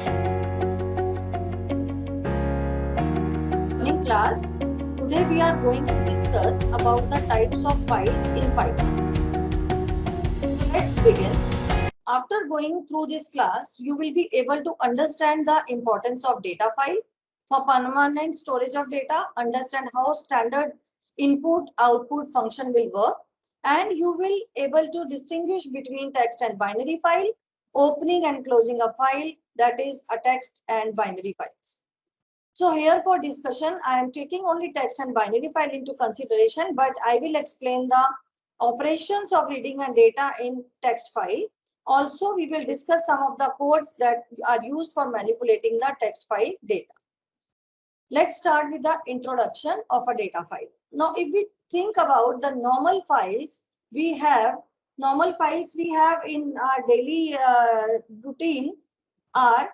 Morning class. Today we are going to discuss about the types of files in Python. So let's begin. After going through this class, you will be able to understand the importance of data file for permanent storage of data, understand how standard input output function will work, and you will able to distinguish between text and binary file, opening and closing a file, that is a text and binary files. So here for discussion, I am taking only text and binary file into consideration, but I will explain the operations of reading and data in text file. Also, we will discuss some of the codes that are used for manipulating the text file data. Let's start with the introduction of a data file. Now, if we think about the normal files, we have in our daily routine are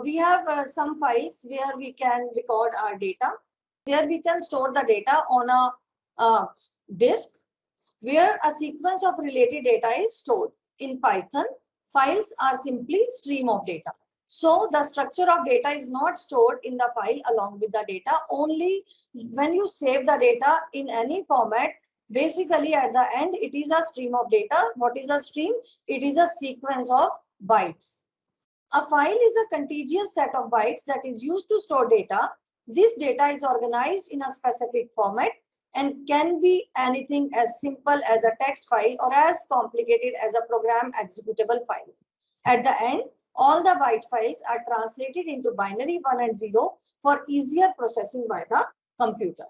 we have some files where we can record our data, where we can store the data on a disk, where a sequence of related data is stored. In Python, files are simply stream of data. So the structure of data is not stored in the file along with the data. Only when you save the data in any format, basically at the end, it is a stream of data. What is a stream? It is a sequence of bytes. A file is a contiguous set of bytes that is used to store data. This data is organized in a specific format and can be anything as simple as a text file or as complicated as a program executable file. At the end, all the byte files are translated into binary 1 and 0 for easier processing by the computer.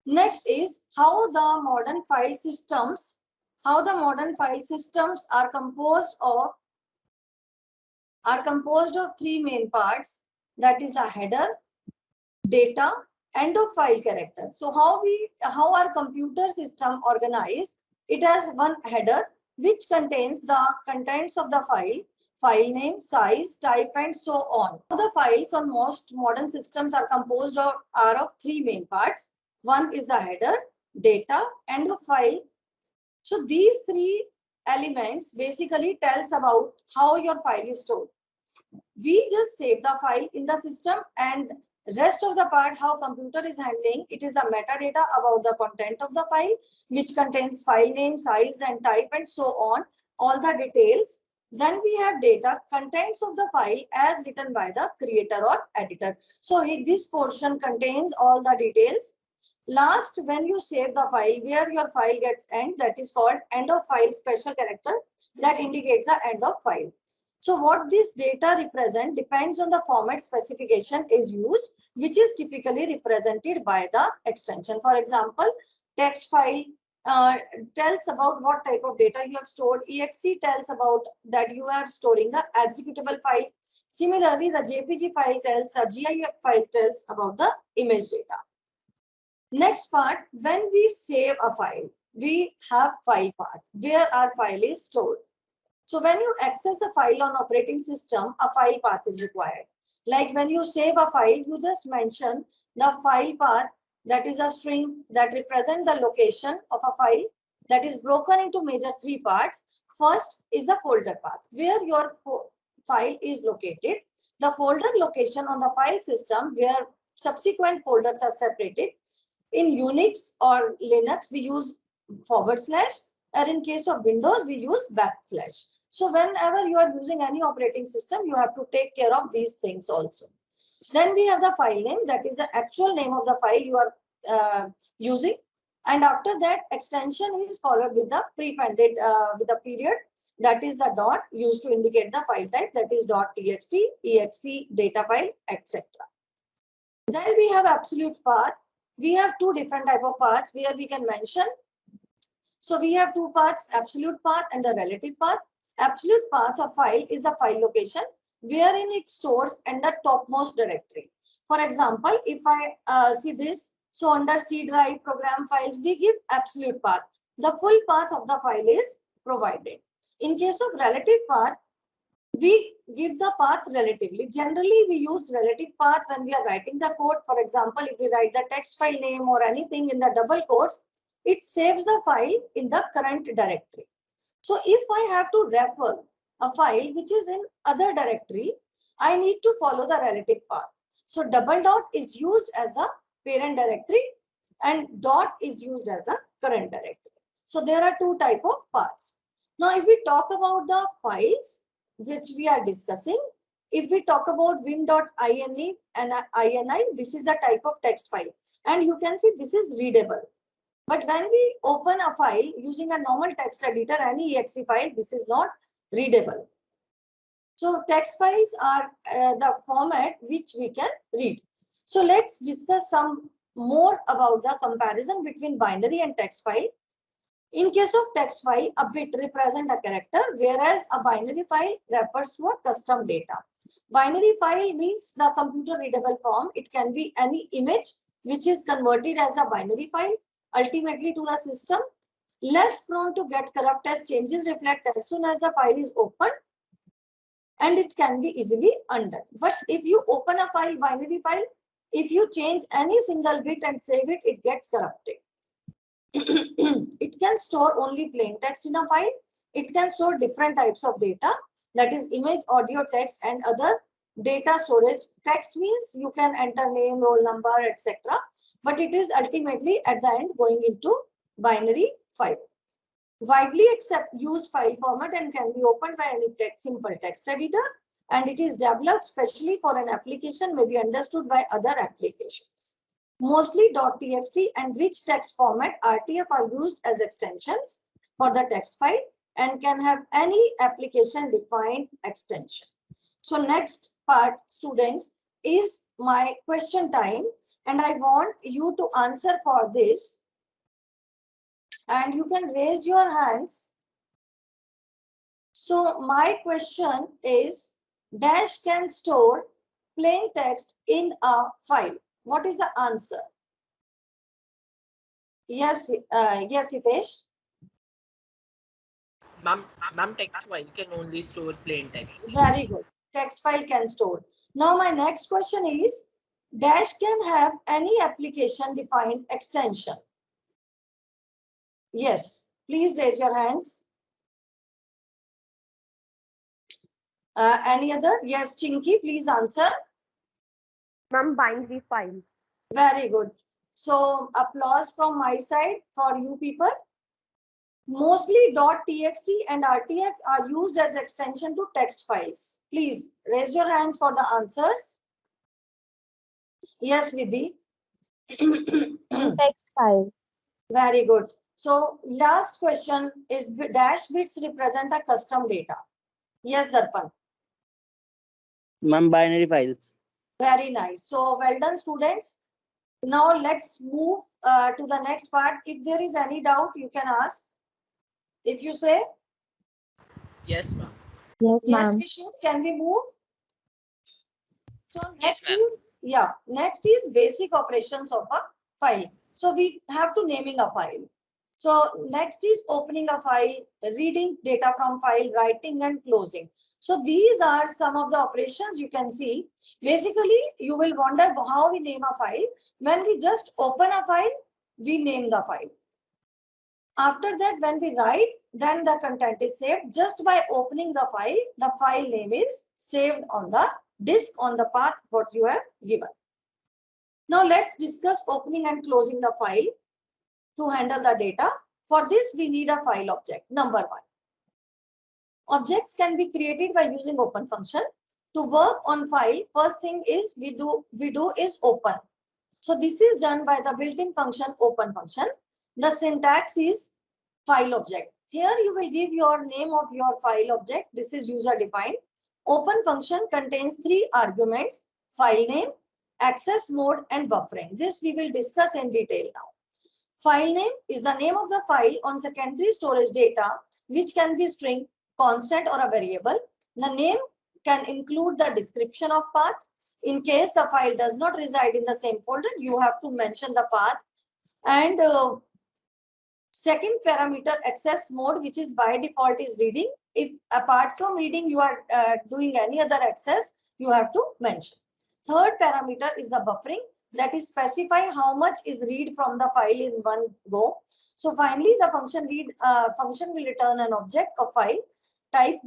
Next is how the modern file systems are composed of three main parts, that is the header, data, and of file character. So how our computer system organized? It has one header which contains the contents of the file name, size, type, and so on. The files on most modern systems are composed of three main parts. One is the header, data, and of file. So these three elements basically tells about how your file is stored. We just save the file in the system, and rest of the part how computer is handling it is the metadata about the content of the file, which contains file name, size, and type, and so on, all the details. Then we have data, contents of the file as written by the creator or editor. So this portion contains all the details. Last, when you save the file, where your file gets end, that is called end of file special character that indicates the end of file. So what this data represent depends on the format specification is used, which is typically represented by the extension. For example, text file tells about what type of data you have stored. exe tells about that you are storing the executable file. Similarly, the JPG file tells, or GIF file tells about the image data. Next part, when we save a file, we have file path where our file is stored. So when you access a file on operating system, a file path is required. Like when you save a file, you just mention the file path, that is a string that represents the location of a file that is broken into major three parts. First is the folder path, where your file is located. The folder location on the file system where subsequent folders are separated. In Unix or Linux, we use /, or in case of Windows, we use \. So whenever you are using any operating system, you have to take care of these things also. Then we have the file name, that is the actual name of the file you are using. And after that, extension is followed with the prepended with the period, that is the dot used to indicate the file type, that is .txt, exe, data file, etc. Then we have absolute path. We have two different type of paths where we can mention. So we have two paths, absolute path and the relative path. Absolute path of file is the file location wherein it stores in the topmost directory. For example, if I see this, so under C drive program files, we give absolute path. The full path of the file is provided. In case of relative path, we give the path relatively. Generally, we use relative path when we are writing the code. For example, if we write the text file name or anything in the double quotes, it saves the file in the current directory. So if I have to refer a file which is in other directory, I need to follow the relative path. So double dot is used as the parent directory and dot is used as the current directory. So there are two types of paths. Now, if we talk about the files which we are discussing, if we talk about vim.ini and ini, this is a type of text file. And you can see this is readable. But when we open a file using a normal text editor, any exe file, this is not readable. So text files are the format which we can read. So let's discuss some more about the comparison between binary and text file. In case of text file, a bit represents a character, whereas a binary file refers to a custom data. Binary file means the computer readable form. It can be any image which is converted as a binary file ultimately to the system. Less prone to get corrupt as changes reflect as soon as the file is opened, and it can be easily undone. But if you open a file, binary file, if you change any single bit and save it, it gets corrupted. It can store only plain text in a file. It can store different types of data, that is image, audio, text, and other data storage. Text means you can enter name, roll number, etc. But it is ultimately at the end going into binary file. Widely used file format and can be opened by any simple text editor, and it is developed specially for an application, may be understood by other applications. Mostly .txt and rich text format RTF are used as extensions for the text file and can have any application defined extension. So next part, students, is my question time, and I want you to answer for this. And you can raise your hands. So my question is, Dash can store plain text in a file. What is the answer? Yes, yes, Hitesh. Ma'am, text file can only store plain text. Very good. Text file can store. Now my next question is, Dash can have any application defined extension. Yes, please raise your hands. Any other? Yes, Chinky, please answer. Ma'am, binary file. Very good. So applause from my side for you people. Mostly .txt and RTF are used as extension to text files. Please raise your hands for the answers. Yes, Vidhi. Text file. Very good. So last question is, dash bits represent a custom data. Yes, Darpan. Ma'am, binary files. Very nice. So well done, students. Now let's move to the next part. If there is any doubt, you can ask. If you say Yes, ma'am. Yes, yes, ma'am. we should. Can we move? So Yes, next is, yeah, next is basic operations of a file. So we have to naming a file. So next is opening a file, reading data from file, writing and closing. So these are some of the operations you can see. Basically, you will wonder how we name a file. When we just open a file, we name the file. After that, when we write, then the content is saved. Just by opening the file name is saved on the disk on the path what you have given. Now let's discuss opening and closing the file to handle the data. For this, we need a file object. Number one. Objects can be created by using open function. To work on file, first thing is we do is open. So this is done by the built-in function open function. The syntax is file object. Here you will give your name of your file object. This is user defined. Open function contains 3 arguments: file name, access mode, and buffering. This we will discuss in detail now. File name is the name of the file on secondary storage data, which can be string, constant, or a variable. The name can include the description of path. In case the file does not reside in the same folder, you have to mention the path. And second parameter, access mode, which is by default is reading. If apart from reading you are doing any other access, you have to mention. Third parameter is the buffering, that is specify how much is read from the file in one go. So finally the function read function will return an object of file type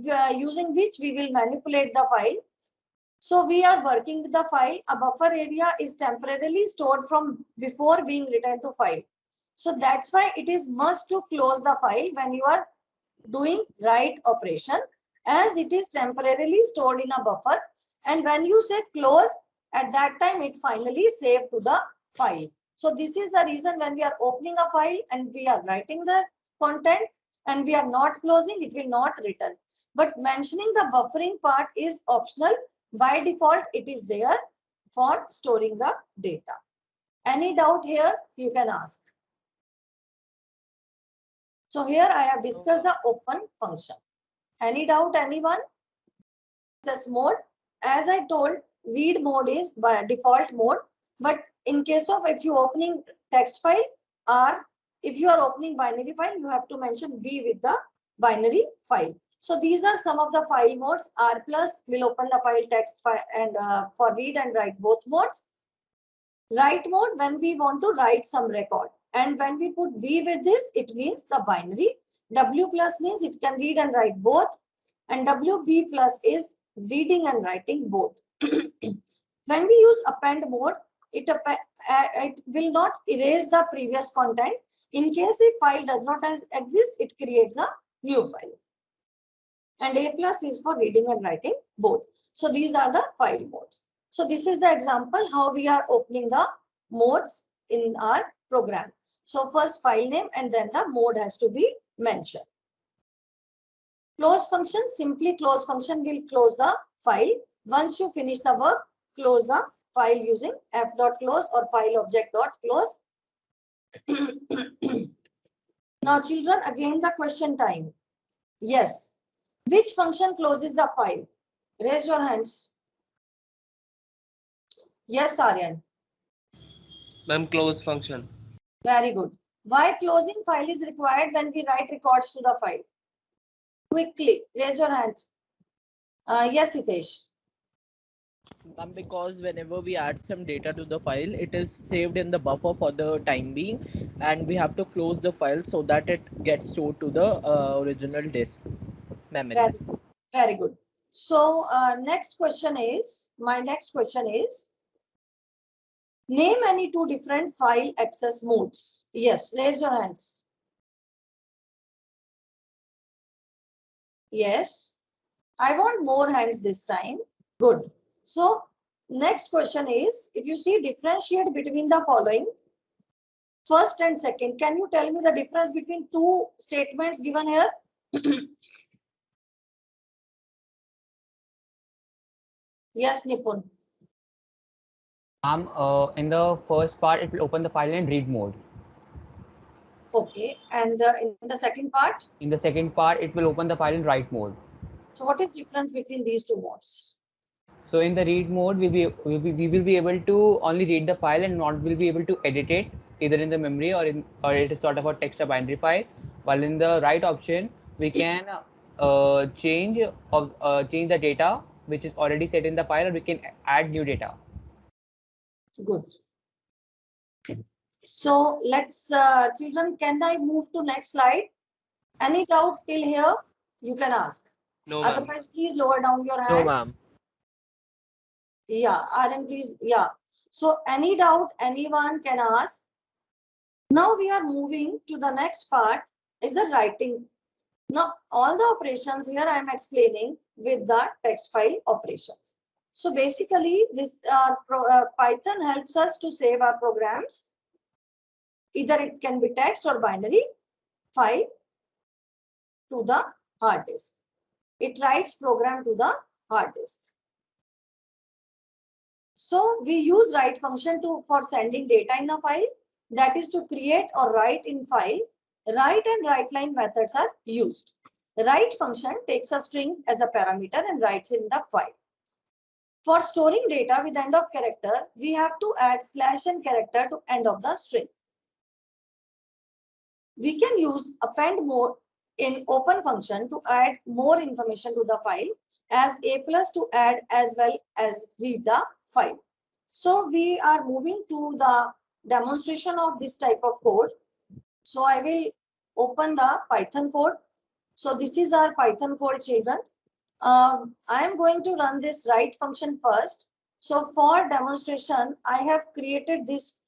using which we will manipulate the file. So we are working with the file. A buffer area is temporarily stored from before being written to file. So that's why it is must to close the file when you are doing write operation, as it is temporarily stored in a buffer. And when you say close, at that time it finally saved to the file. So this is the reason when we are opening a file and we are writing the content and we are not closing, it will not return. But mentioning the buffering part is optional. By default, it is there for storing the data. Any doubt here, you can ask. So here I have discussed the open function. Any doubt, anyone? Access mode, as I told, read mode is by default mode. But in case of if you opening text file or if you are opening binary file, you have to mention B with the binary file. So these are some of the file modes. R+ will open the file text file and for read and write both modes. Write mode when we want to write some record. And when we put B with this, it means the binary. W+ means it can read and write both. And WB+ is reading and writing both. When we use append mode, it will not erase the previous content. In case a file does not exist, it creates a new file. And A+ is for reading and writing both. So these are the file modes. So this is the example how we are opening the modes in our program. So first file name and then the mode has to be mentioned. Close function, simply close function will close the file. Once you finish the work, close the file using f.close or file object.close. Now children, again the question time. Yes. Which function closes the file? Raise your hands. Yes, Aryan. Ma'am, close function. Very good. Why closing file is required when we write records to the file? Quickly, raise your hands. Yes, Hitesh. Because whenever we add some data to the file, it is saved in the buffer for the time being, and we have to close the file so that it gets stored to the original disk memory. Very good. Very good. So my next question is, name any two different file access modes. Yes, raise your hands. Yes, I want more hands this time. Good. So next question is, if you see differentiate between the following, first and second, can you tell me the difference between two statements given here? Yes, Nipun. In the first part, it will open the file in read mode. Okay, and in the second part? In the second part, it will open the file in write mode. So what is difference between these two modes? So in the read mode, we will be able to only read the file and not will be able to edit it either in the memory or it is sort of a text or binary file. While in the write option, we can change the data which is already set in the file, or we can add new data. Good. So let's children, can I move to next slide? Any doubts till here? You can ask. No, ma'am. Otherwise, please lower down your hands. No, ma'am. Yeah, Aryan, please. Yeah. So any doubt anyone can ask. Now we are moving to the next part is the writing. Now all the operations here I am explaining with the text file operations. So basically this Python helps us to save our programs. Either it can be text or binary file to the hard disk. It writes program to the hard disk. So we use write function for sending data in a file, that is to create or write in file. Write and write line methods are used. The write function takes a string as a parameter and writes in the file. For storing data with end of character, we have to add /n character to end of the string. We can use append mode in open function to add more information to the file, as A+ to add as well as read the file. So we are moving to the demonstration of this type of code. So I will open the Python code. So this is our Python code, children. I am going to run this write function first. So for demonstration, I have created this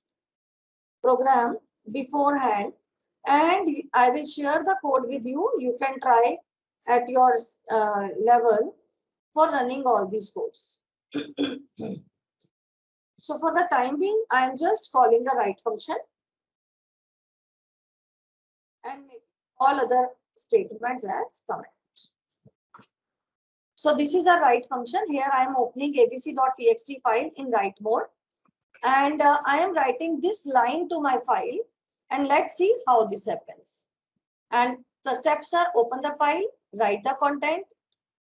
program beforehand, and I will share the code with you. You can try at your level for running all these codes. So for the time being, I am just calling the write function and making all other statements as comment. So this is a write function. Here I am opening abc.txt file in write mode, and I am writing this line to my file, and let's see how this happens. And the steps are: open the file, write the content.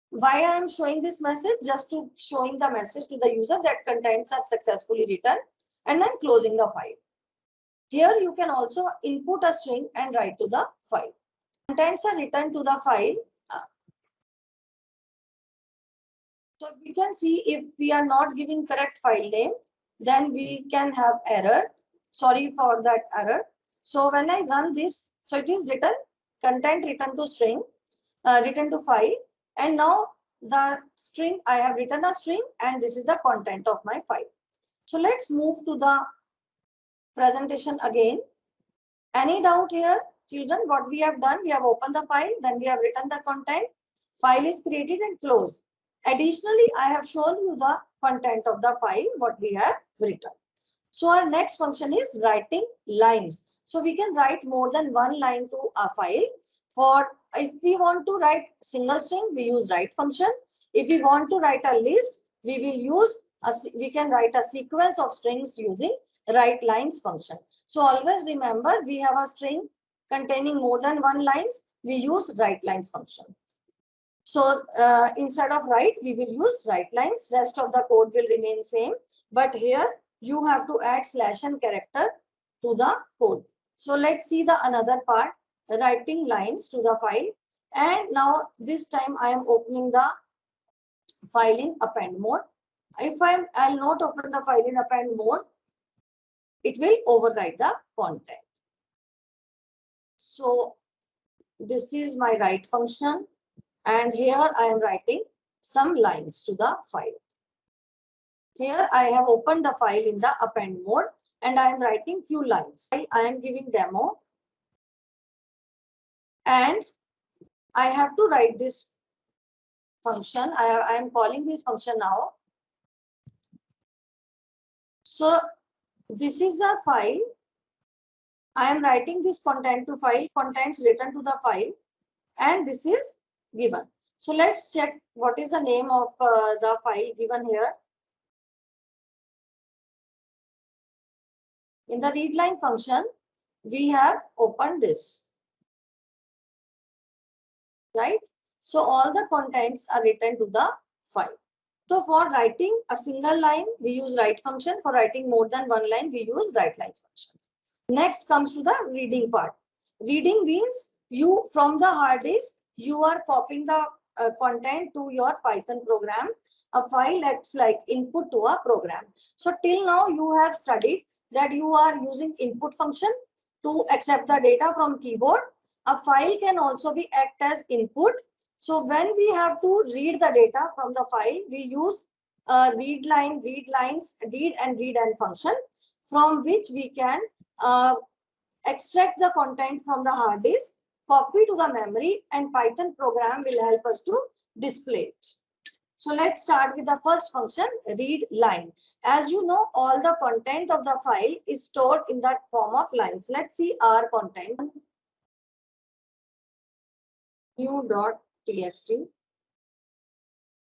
Why I am showing this message? Just to showing the message to the user that contents are successfully written, and then closing the file. Here you can also input a string and write to the file. Contents are written to the file. So we can see if we are not giving correct file name, then we can have error. Sorry for that error. So when I run this, so it is written content written to string, written to file, and now the string, I have written a string, and this is the content of my file. So let's move to the presentation again. Any doubt here, children? What we have done, we have opened the file, then we have written the content, file is created and closed. Additionally, I have shown you the content of the file, what we have written. So our next function is writing lines. So we can write more than one line to a file. For if we want to write single string, we use write function. If we want to write a list, we can write a sequence of strings using write lines function. So always remember, we have a string containing more than one lines, we use write lines function. So instead of write, we will use write lines. Rest of the code will remain same, but here you have to add slash and character to the code. So let's see the another part, writing lines to the file. And now this time I am opening the file in append mode. If I'll not open the file in append mode, it will overwrite the content. So this is my write function, and here I am writing some lines to the file. Here I have opened the file in the append mode, and I am writing few lines. I am giving demo, and I have to write this function. I am calling this function now. So this is a file. I am writing this content to file, contents written to the file, and this is given. So let's check what is the name of the file given here. In the readline function, we have opened this, right? So all the contents are written to the file. So for writing a single line, we use write function. For writing more than one line, we use write lines functions. Next comes to the reading part. Reading means you from the hard disk, you are copying the content to your Python program. A file acts like input to a program. So till now you have studied that you are using input function to accept the data from keyboard. A file can also be act as input. So when we have to read the data from the file, we use read line, read lines, read and read end function, from which we can extract the content from the hard disk, copy to the memory, and Python program will help us to display it. So let's start with the first function, read line. As you know, all the content of the file is stored in that form of lines. Let's see our content. New.txt.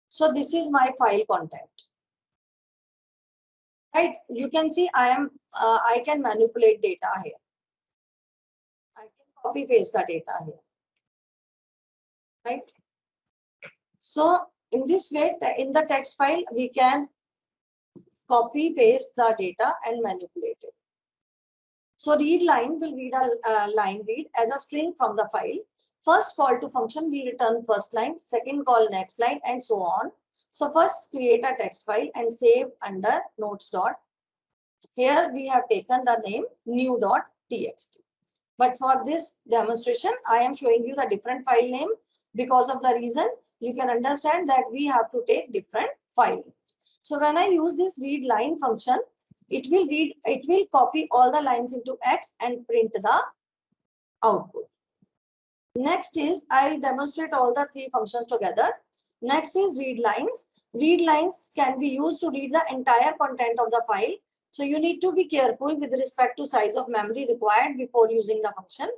So this is my file content. Right? You can see I can manipulate data here. I can copy paste the data here. Right? So in this way, in the text file, we can copy paste the data and manipulate it. So read line will read a line read as a string from the file. First call to function will return first line, second call next line, and so on. So first create a text file and save under notes dot. Here we have taken the name new.txt. But for this demonstration, I am showing you the different file name because of the reason you can understand that we have to take different file names. So when I use this read line function, it will copy all the lines into X and print the output. Next is, I will demonstrate all the three functions together. Next is read lines. Read lines can be used to read the entire content of the file. So you need to be careful with respect to size of memory required before using the function.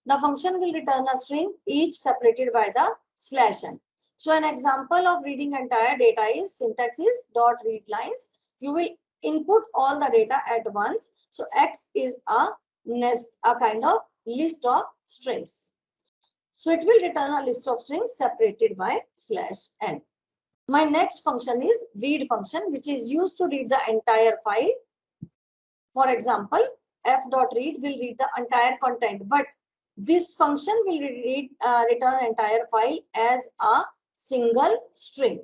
The function will return a string, each separated by the /n. So an example of reading entire data is syntax is dot read lines. You will input all the data at once. So X is a kind of list of strings. So it will return a list of strings separated by /n. My next function is read function, which is used to read the entire file. For example, f.read will read the entire content, but this function will return entire file as a single string.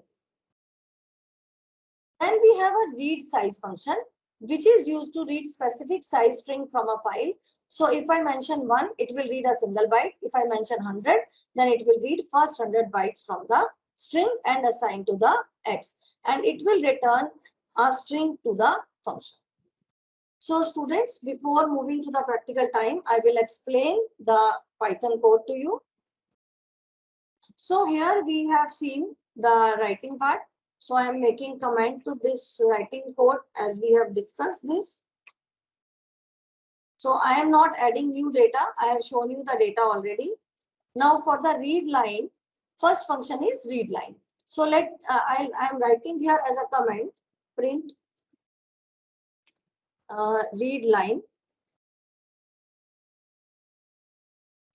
Then we have a read size function, which is used to read specific size string from a file. So if I mention 1, it will read a single byte. If I mention 100, then it will read first 100 bytes from the string and assign to the X. And it will return a string to the function. So students, before moving to the practical time, I will explain the Python code to you. So here we have seen the writing part. So I am making comment to this writing code as we have discussed this. So I am not adding new data. I have shown you the data already. Now for the read line, first function is read line. So I am writing here as a comment, print read line,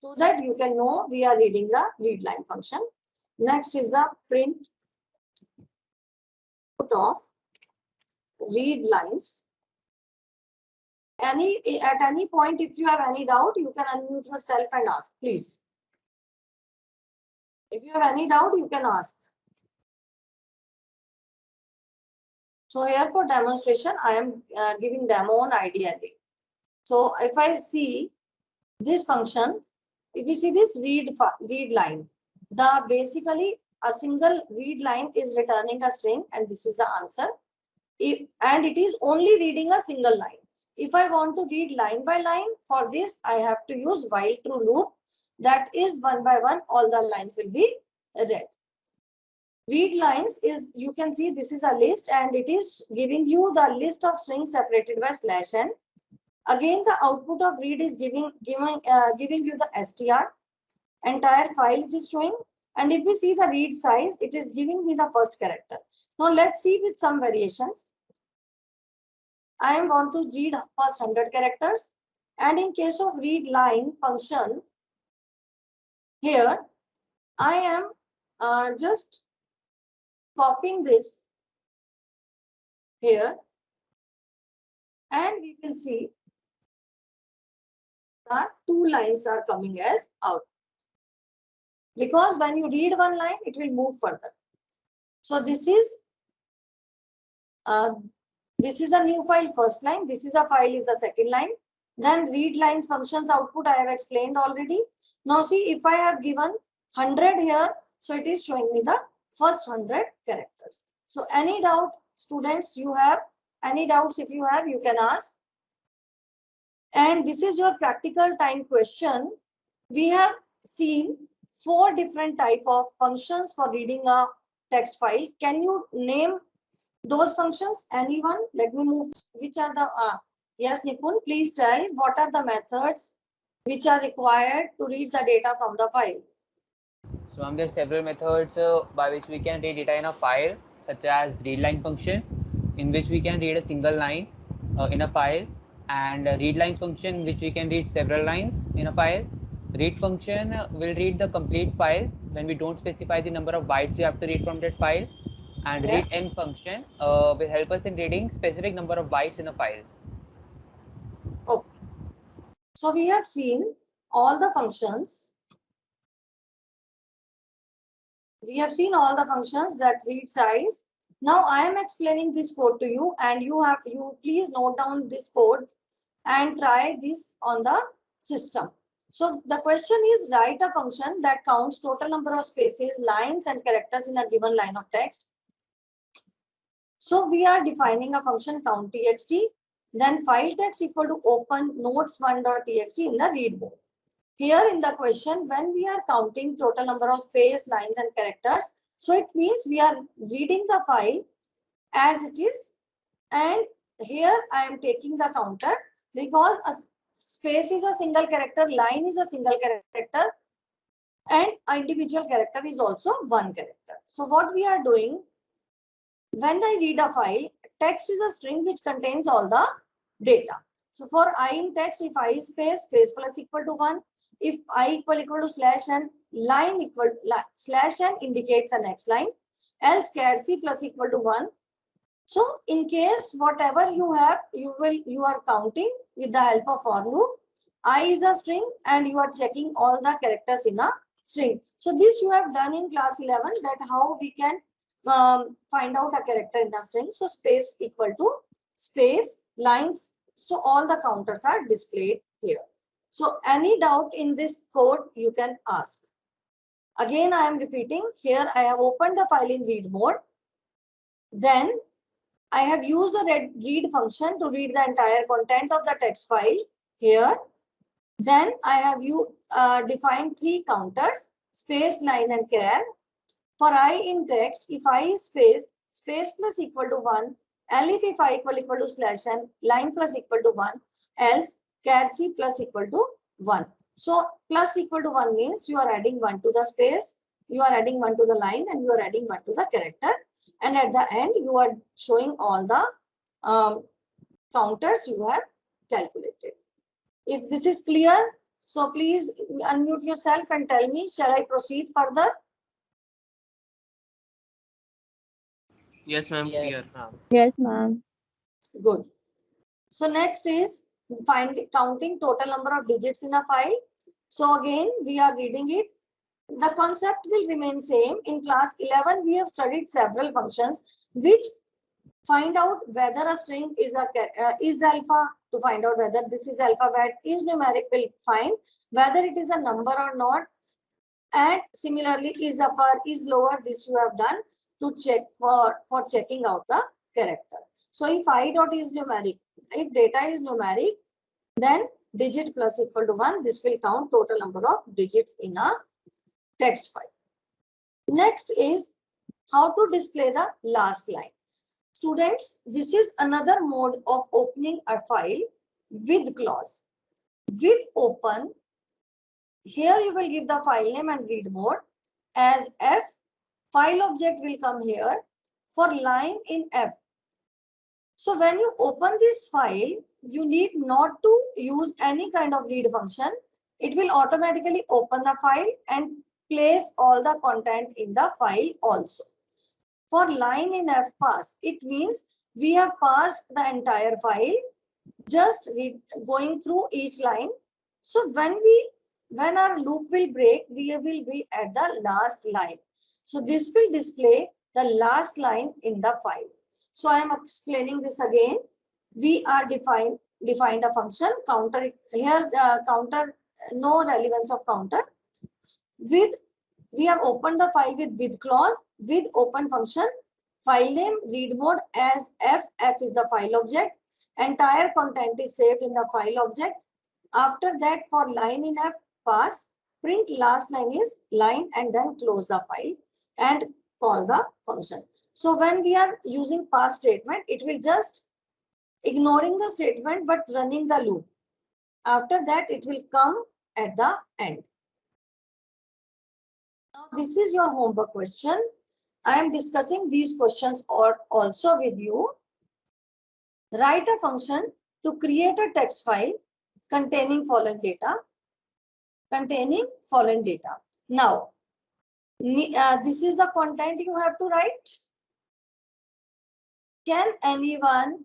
so that you can know we are reading the read line function. Next is the print of read lines. At any point, if you have any doubt, you can unmute yourself and ask, please. If you have any doubt, you can ask. So here for demonstration, I am giving demo on IDLE. So if I see this function, if you see this read line, basically a single read line is returning a string, and this is the answer. And it is only reading a single line. If I want to read line by line, for this I have to use while true loop. That is one by one, all the lines will be read. Read lines is, you can see this is a list and it is giving you the list of strings separated by /n. Again, the output of read is giving you the str. Entire file it is showing. And if we see the read size, it is giving me the first character. Now let's see with some variations. I want to read first 100 characters. And in case of read line function, here I am just copying this here, and we will see that 2 lines are coming as out. Because when you read one line, it will move further. So this is a new file, first line. This is a file is the second line. Then read lines functions output I have explained already. Now see, if I have given 100 here, so it is showing me the first 100 characters. So any doubt, students, you have any doubts? If you have, you can ask. And this is your practical time question. We have seen 4 different type of functions for reading a text file. Can you name those functions? Anyone? Let me move. Which are the yes, Nipun, please tell what are the methods which are required to read the data from the file. So there are several methods by which we can read data in a file, such as readLine function, in which we can read a single line in a file, and readLines function, in which we can read several lines in a file. Read function will read the complete file when we don't specify the number of bytes we have to read from that file, and Yes. readEnd function will help us in reading specific number of bytes in a file. Okay. So we have seen all the functions. We have seen all the functions that read size. Now I am explaining this code to you, and you please note down this code and try this on the system. So the question is, write a function that counts total number of spaces, lines and characters in a given line of text. So we are defining a function count txt, then file text equal to open notes1.txt in the read mode. Here in the question, when we are counting total number of space, lines and characters, so it means we are reading the file as it is, and here I am taking the counter because a space is a single character, line is a single character, and individual character is also one character. So what we are doing, when I read a file, text is a string which contains all the data. So for I in text, if I space plus equal to 1, if I equal to slash n, line equal slash n indicates a next line, else char c plus equal to 1. So in case whatever you have, you are counting with the help of for loop. I is a string and you are checking all the characters in a string. So this you have done in class 11, that how we can find out a character in a string. So space equal to space, lines. So all the counters are displayed here. So any doubt in this code you can ask. Again, I am repeating here. I have opened the file in read mode. Then I have used the read function to read the entire content of the text file here. Then I have defined 3 counters, space, line and char. For I in text, if I is space plus equal to 1, elif if I equal to slash n, line plus equal to 1, else char c plus equal to 1. So plus equal to 1 means you are adding 1 to the space, you are adding 1 to the line, and you are adding 1 to the character. And at the end, you are showing all the counters you have calculated. If this is clear, so please unmute yourself and tell me, shall I proceed further? Yes, ma'am. Yes, Clear. ma'am. Yes, ma'am. Good. So next is counting total number of digits in a file. So again, we are reading it. The concept will remain same. In class 11, we have studied several functions which find out whether a string is alpha, to find out whether this is alphabet, is numeric, will find whether it is a number or not, and similarly is upper, is lower. This you have done to check for checking out the character. So if I dot is numeric, if data is numeric, then digit plus equal to 1, this will count total number of digits in a text file. Next is how to display the last line. Students, this is another mode of opening a file with clause. With open, here you will give the file name and read mode as F. File object will come here for line in F. So when you open this file, you need not to use any kind of read function. It will automatically open the file and place all the content in the file also. For line in F pass, it means we have passed the entire file, just going through each line. So when our loop will break, we will be at the last line. So this will display the last line in the file. So I am explaining this again. We are defined a function counter here, counter, no relevance of counter. We have opened the file with clause, with open function, file name, read mode as F. F is the file object. Entire content is saved in the file object. After that, for line in F pass, print last line is line and then close the file and call the function. So when we are using pass statement, it will just ignoring the statement but running the loop. After that, it will come at the end. Now, this is your homework question. I am discussing these questions also with you. Write a function to create a text file containing following data. Now, this is the content you have to write. Can anyone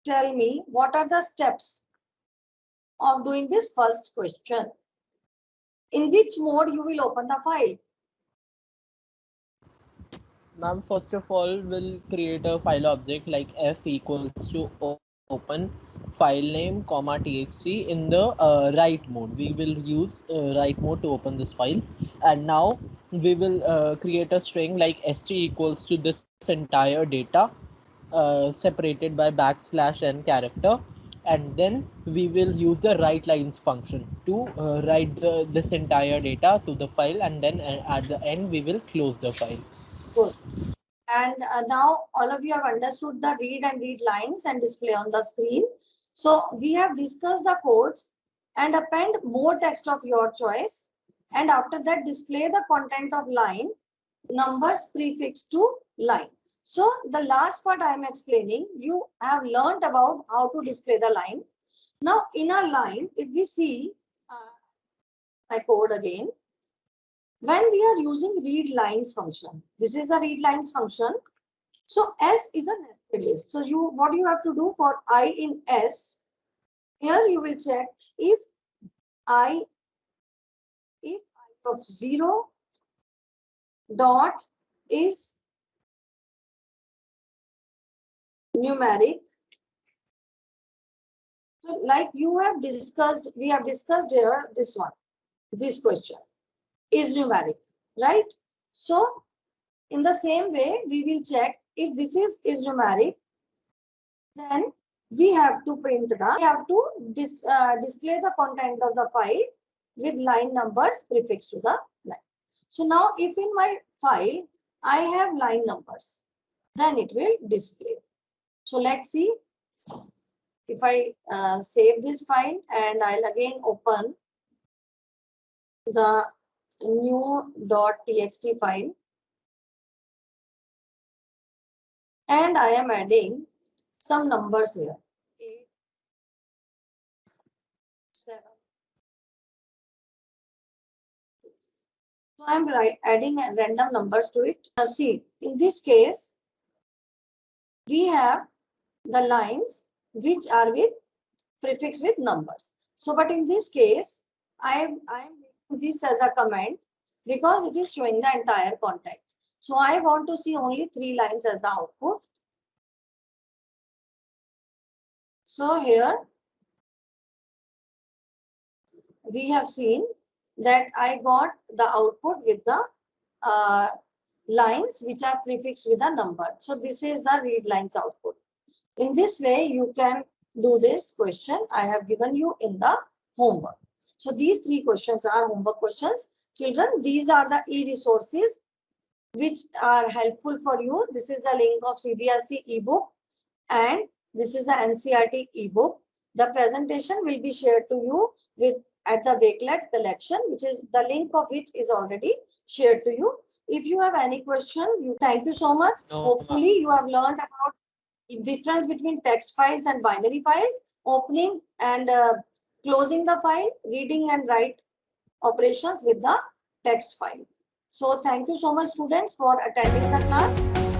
tell me what are the steps of doing this first question? In which mode you will open the file? Ma'am, first of all, we'll create a file object like f equals to open file name comma txt in the write mode. We will use write mode to open this file, and now we will create a string like st equals to this entire data separated by \n character, and then we will use the write lines function to write this entire data to the file, and then at the end we will close the file. Good. And now all of you have understood the read and read lines and display on the screen. So we have discussed the codes and append more text of your choice. And after that, display the content of line, numbers prefixed to line. So the last part I am explaining, you have learned about how to display the line. Now in a line, if we see my code again, when we are using read lines function, this is a read lines function. So S is a nested list. So what you have to do for I in S, here you will check if I of 0 dot is numeric. So like you have discussed, we have discussed here this one, this question is numeric, right? So in the same way, we will check if this is numeric, then we have to display the content of the file with line numbers prefixed to the line. So now if in my file I have line numbers, then it will display. So let's see if I save this file and I'll again open the new.txt file, and I am adding some numbers here. 8, 7, 6. So I'm adding random numbers to it. Now see, in this case, we have the lines which are with prefix with numbers. So, but in this case, I am making this as a comment because it is showing the entire content. So I want to see only 3 lines as the output. So here we have seen that I got the output with the lines which are prefixed with a number. So this is the read lines output. In this way, you can do this question I have given you in the homework. So these 3 questions are homework questions. Children, these are the e-resources which are helpful for you. This is the link of CBSE ebook and this is the NCERT ebook. The presentation will be shared to you at the Wakelet collection, which is the link of which is already shared to you. If you have any question, thank you so much. No, hopefully you have learned about the difference between text files and binary files, opening and closing the file, reading and write operations with the text file. So thank you so much, students, for attending the class.